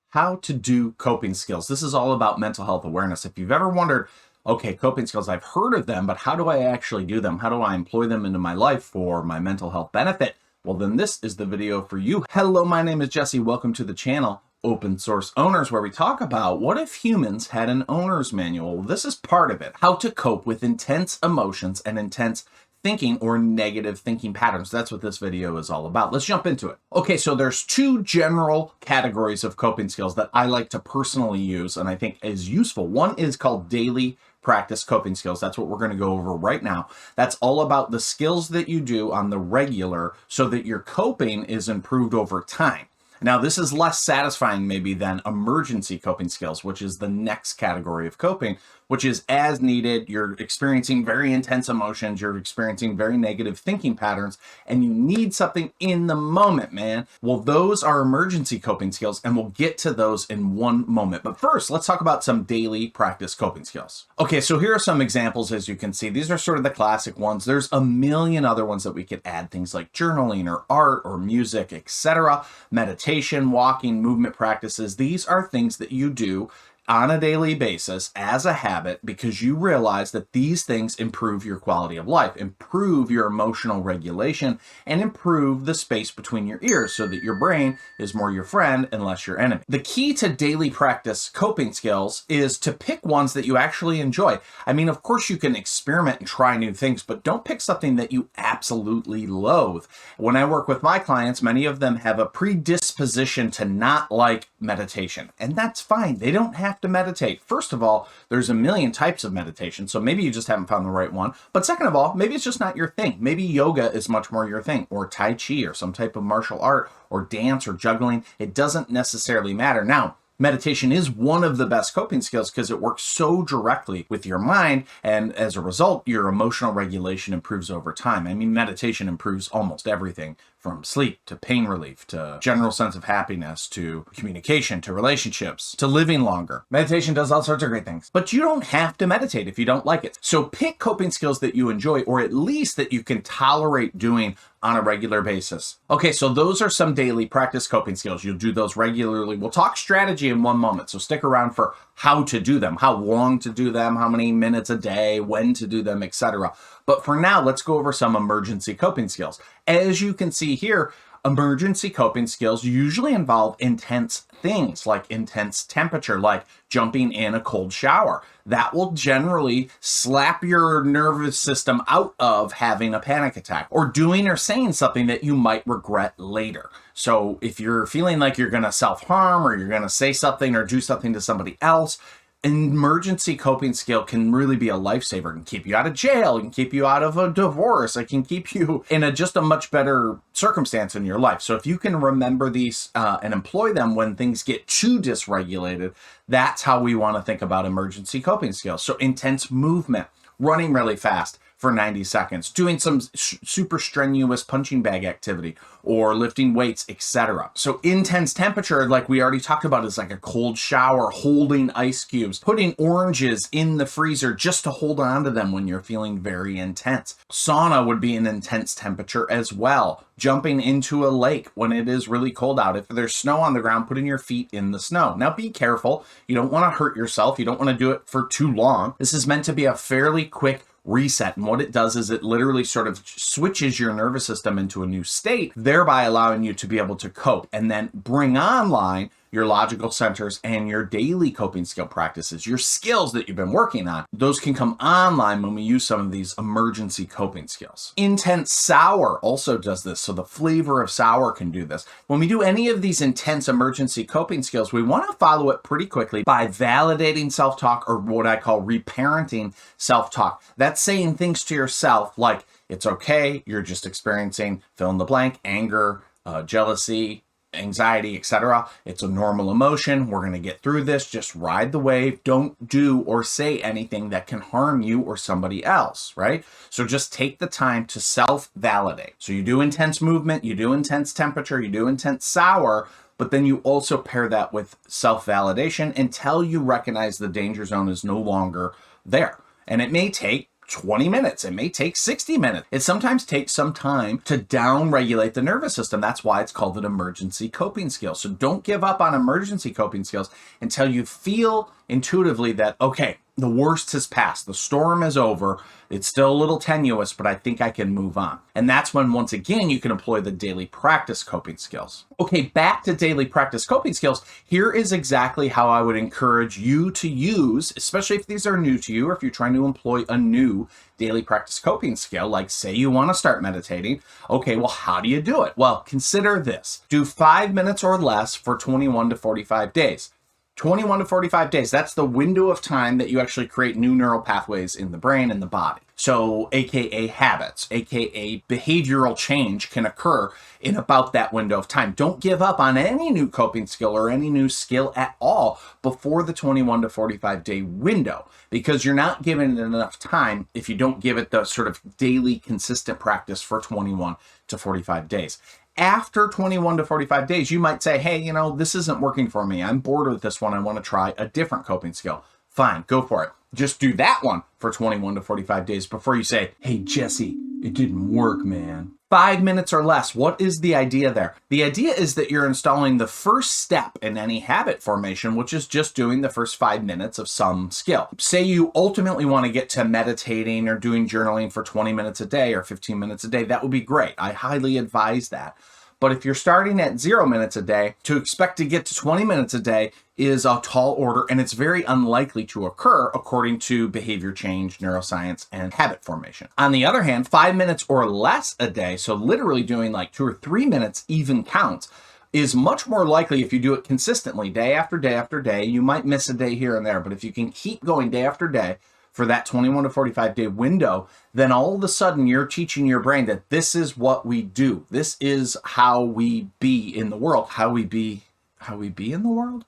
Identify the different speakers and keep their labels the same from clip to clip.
Speaker 1: how to do coping skills. This is all about mental health awareness. If you've ever wondered, okay, coping skills, I've heard of them, but how do I actually do them? How do I employ them into my life for my mental health benefit? Well, then this is the video for you. Hello, my name is Jesse. Welcome to the channel, Open Source Owners, where we talk about what if humans had an owner's manual. Well, this is part of it, how to cope with intense emotions and intense thinking or negative thinking patterns. That's what this video is all about. Let's jump into it. Okay, so there's two general categories of coping skills that I like to personally use and I think is useful. One is called daily practice coping skills. That's what we're going to go over right now. That's all about the skills that you do on the regular so that your coping is improved over time. Now, this is less satisfying maybe than emergency coping skills, which is the next category of coping, which is as needed. You're experiencing very intense emotions. You're experiencing very negative thinking patterns, and you need something in the moment, man. Well, those are emergency coping skills, and we'll get to those in one moment. But first, let's talk about some daily practice coping skills. Okay, so here are some examples. As you can see, these are sort of the classic ones. There's a million other ones that we could add, things like journaling or art or music, etc. Meditation, walking, movement practices. These are things that you do on a daily basis as a habit because you realize that these things improve your quality of life, improve your emotional regulation, and improve the space between your ears so that your brain is more your friend and less your enemy. The key to daily practice coping skills is to pick ones that you actually enjoy. I mean, of course you can experiment and try new things, but don't pick something that you absolutely loathe. When I work with my clients, many of them have a predisposition to not like meditation, and that's fine. They don't have to meditate. First of all, there's a million types of meditation, so maybe you just haven't found the right one. But second of all, maybe it's just not your thing. Maybe yoga is much more your thing, or Tai Chi, or some type of martial art, or dance, or juggling. It doesn't necessarily matter. Now, meditation is one of the best coping skills because it works so directly with your mind, and as a result, your emotional regulation improves over time. I mean, meditation improves almost everything from sleep to pain relief to general sense of happiness to communication to relationships to living longer. Meditation does all sorts of great things, but you don't have to meditate if you don't like it. So pick coping skills that you enjoy, or at least that you can tolerate doing on a regular basis. Okay, so those are some daily practice coping skills. You'll do those regularly. We'll talk strategy in one moment, so stick around for how to do them, how long to do them, how many minutes a day, when to do them, etc. But for now, let's go over some emergency coping skills. As you can see here, emergency coping skills usually involve intense things like intense temperature, like jumping in a cold shower. That will generally slap your nervous system out of having a panic attack, or doing or saying something that you might regret later. So if you're feeling like you're going to self-harm, or you're going to say something or do something to somebody else, an emergency coping skill can really be a lifesaver. It can keep you out of jail. It can keep you out of a divorce. It can keep you in just a much better circumstance in your life. So if you can remember these and employ them when things get too dysregulated, that's how we want to think about emergency coping skills. So intense movement, running really fast for 90 seconds, doing some super strenuous punching bag activity, or lifting weights, etc. So intense temperature, like we already talked about, is like a cold shower, holding ice cubes, putting oranges in the freezer just to hold on to them when you're feeling very intense. Sauna would be an intense temperature as well. Jumping into a lake when it is really cold out. If there's snow on the ground, putting your feet in the snow. Now be careful. You don't want to hurt yourself. You don't want to do it for too long. This is meant to be a fairly quick reset, and what it does is it literally sort of switches your nervous system into a new state, thereby allowing you to be able to cope and then bring online your logical centers and your daily coping skill practices, your skills that you've been working on. Those can come online when we use some of these emergency coping skills. Intense sour also does this, so the flavor of sour can do this. When we do any of these intense emergency coping skills, we want to follow it pretty quickly by validating self-talk, or what I call reparenting self-talk. That's saying things to yourself like, it's okay, you're just experiencing fill in the blank, anger, jealousy, anxiety, etc. It's a normal emotion. We're going to get through this. Just ride the wave. Don't do or say anything that can harm you or somebody else, right? So just take the time to self-validate. So you do intense movement, you do intense temperature, you do intense sour, but then you also pair that with self-validation until you recognize the danger zone is no longer there. And it may take 20 minutes. It may take 60 minutes. It sometimes takes some time to down-regulate the nervous system. That's why it's called an emergency coping skill. So don't give up on emergency coping skills until you feel intuitively that, okay, the worst has passed. The storm is over. It's still a little tenuous, but I think I can move on. And that's when, once again, you can employ the daily practice coping skills. Okay, back to daily practice coping skills. Here is exactly how I would encourage you to use, especially if these are new to you, or if you're trying to employ a new daily practice coping skill, like say you want to start meditating. Okay, well, how do you do it? Well, consider this. Do 5 minutes or less for 21 to 45 days. 21 to 45 days, that's the window of time that you actually create new neural pathways in the brain and the body. So, AKA habits, AKA behavioral change can occur in about that window of time. Don't give up on any new coping skill or any new skill at all before the 21 to 45 day window, because you're not giving it enough time if you don't give it the sort of daily consistent practice for 21 to 45 days. After 21 to 45 days, you might say, hey, this isn't working for me. I'm bored with this one. I want to try a different coping skill. Fine, go for it. Just do that one for 21 to 45 days before you say, hey, Jesse, it didn't work, man. 5 minutes or less. What is the idea there? The idea is that you're installing the first step in any habit formation, which is just doing the first 5 minutes of some skill. Say you ultimately want to get to meditating or doing journaling for 20 minutes a day or 15 minutes a day. That would be great. I highly advise that. But if you're starting at 0 minutes a day, to expect to get to 20 minutes a day is a tall order, and it's very unlikely to occur according to behavior change, neuroscience, and habit formation. On the other hand, 5 minutes or less a day, so literally doing like 2 or 3 minutes even counts, is much more likely if you do it consistently, day after day after day. You might miss a day here and there, but if you can keep going day after day for that 21 to 45 day window, then all of a sudden you're teaching your brain that this is what we do. This is how we be in the world. How we be in the world?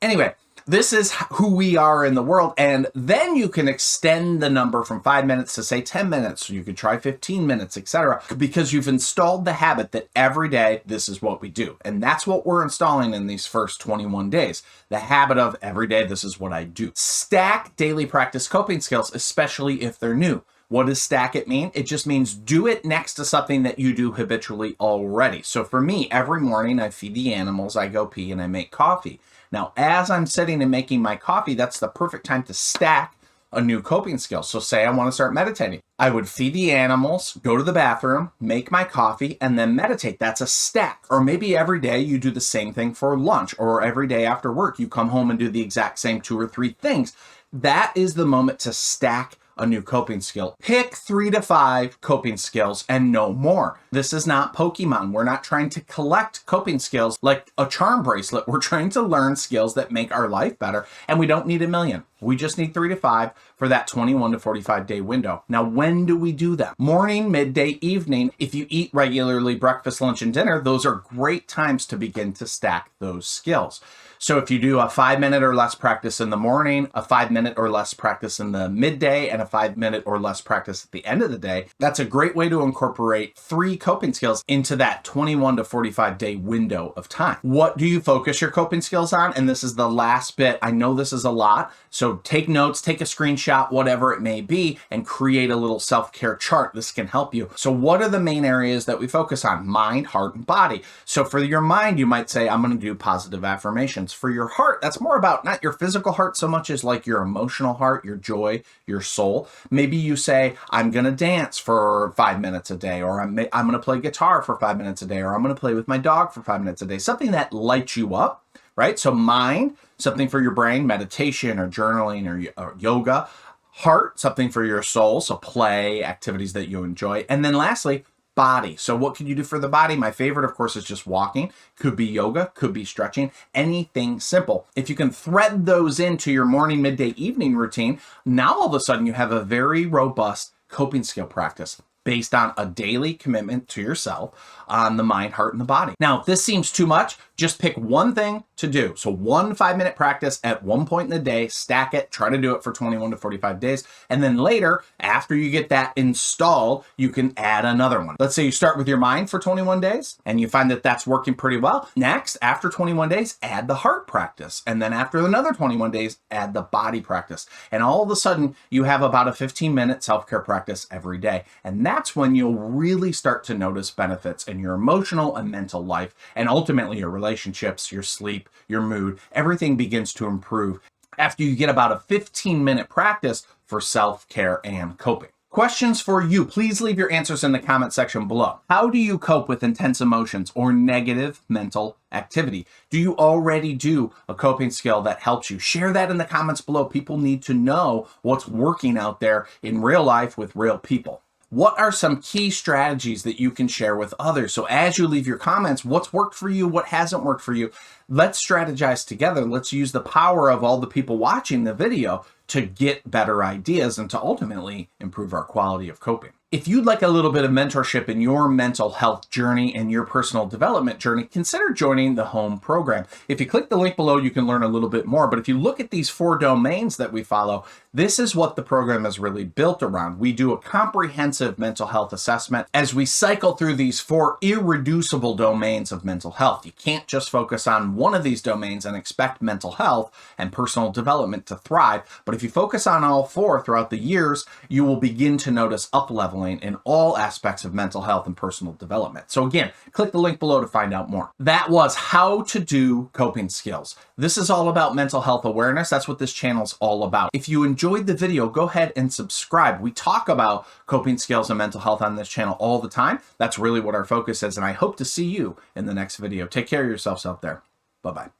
Speaker 1: Anyway, this is who we are in the world. And then you can extend the number from 5 minutes to say 10 minutes. You could try 15 minutes, etc. Because you've installed the habit that every day, this is what we do. And that's what we're installing in these first 21 days. The habit of every day, this is what I do. Stack daily practice coping skills, especially if they're new. What does stack it mean? It just means do it next to something that you do habitually already. So for me, every morning I feed the animals, I go pee, and I make coffee. Now, as I'm sitting and making my coffee, that's the perfect time to stack a new coping skill. So say I want to start meditating. I would feed the animals, go to the bathroom, make my coffee, and then meditate. That's a stack. Or maybe every day you do the same thing for lunch, or every day after work, you come home and do the exact same 2 or 3 things. That is the moment to stack a new coping skill. Pick 3 to 5 coping skills and no more. This is not Pokemon. We're not trying to collect coping skills like a charm bracelet. We're trying to learn skills that make our life better, and we don't need a million. We just need 3 to 5 for that 21 to 45 day window. Now, when do we do that? Morning, midday, evening. If you eat regularly breakfast, lunch, and dinner, those are great times to begin to stack those skills. So if you do a 5 minute or less practice in the morning, a 5 minute or less practice in the midday, and a 5 minute or less practice at the end of the day, that's a great way to incorporate 3 coping skills into that 21 to 45 day window of time. What do you focus your coping skills on? And this is the last bit. I know this is a lot, so take notes, take a screenshot, whatever it may be, and create a little self-care chart. This can help you. So what are the main areas that we focus on? Mind, heart, and body. So for your mind, you might say, I'm going to do positive affirmations. For your heart, that's more about not your physical heart so much as like your emotional heart, your joy, your soul. Maybe you say, I'm going to dance for 5 minutes a day, or I'm going to play guitar for 5 minutes a day, or I'm going to play with my dog for 5 minutes a day. Something that lights you up, right? So mind, something for your brain, meditation or journaling or yoga. Heart, something for your soul, so play, activities that you enjoy. And then lastly, body. So what can you do for the body? My favorite, of course, is just walking. Could be yoga, could be stretching, anything simple. If you can thread those into your morning, midday, evening routine, now all of a sudden you have a very robust coping skill practice based on a daily commitment to yourself, on the mind, heart, and the body. Now, if this seems too much, just pick one thing to do. So one 5-minute practice at one point in the day, stack it, try to do it for 21 to 45 days. And then later, after you get that installed, you can add another one. Let's say you start with your mind for 21 days and you find that that's working pretty well. Next, after 21 days, add the heart practice. And then after another 21 days, add the body practice. And all of a sudden, you have about a 15-minute self-care practice every day. And that's when you'll really start to notice benefits in your emotional and mental life, and ultimately your relationships, your sleep, your mood. Everything begins to improve after you get about a 15-minute practice for self-care and coping. Questions for you. Please leave your answers in the comment section below. How do you cope with intense emotions or negative mental activity? Do you already do a coping skill that helps you? Share that in the comments below. People need to know what's working out there in real life with real people. What are some key strategies that you can share with others? So as you leave your comments, what's worked for you? What hasn't worked for you? Let's strategize together. Let's use the power of all the people watching the video to get better ideas and to ultimately improve our quality of coping. If you'd like a little bit of mentorship in your mental health journey and your personal development journey, consider joining the Home program. If you click the link below, you can learn a little bit more. But if you look at these 4 domains that we follow, this is what the program is really built around. We do a comprehensive mental health assessment as we cycle through these 4 irreducible domains of mental health. You can't just focus on one of these domains and expect mental health and personal development to thrive. But if you focus on all 4 throughout the years, you will begin to notice up-leveling in all aspects of mental health and personal development. So again, click the link below to find out more. That was how to do coping skills. This is all about mental health awareness. That's what this channel is all about. If you enjoyed the video, go ahead and subscribe. We talk about coping skills and mental health on this channel all the time. That's really what our focus is, and I hope to see you in the next video. Take care of yourselves out there. Bye-bye.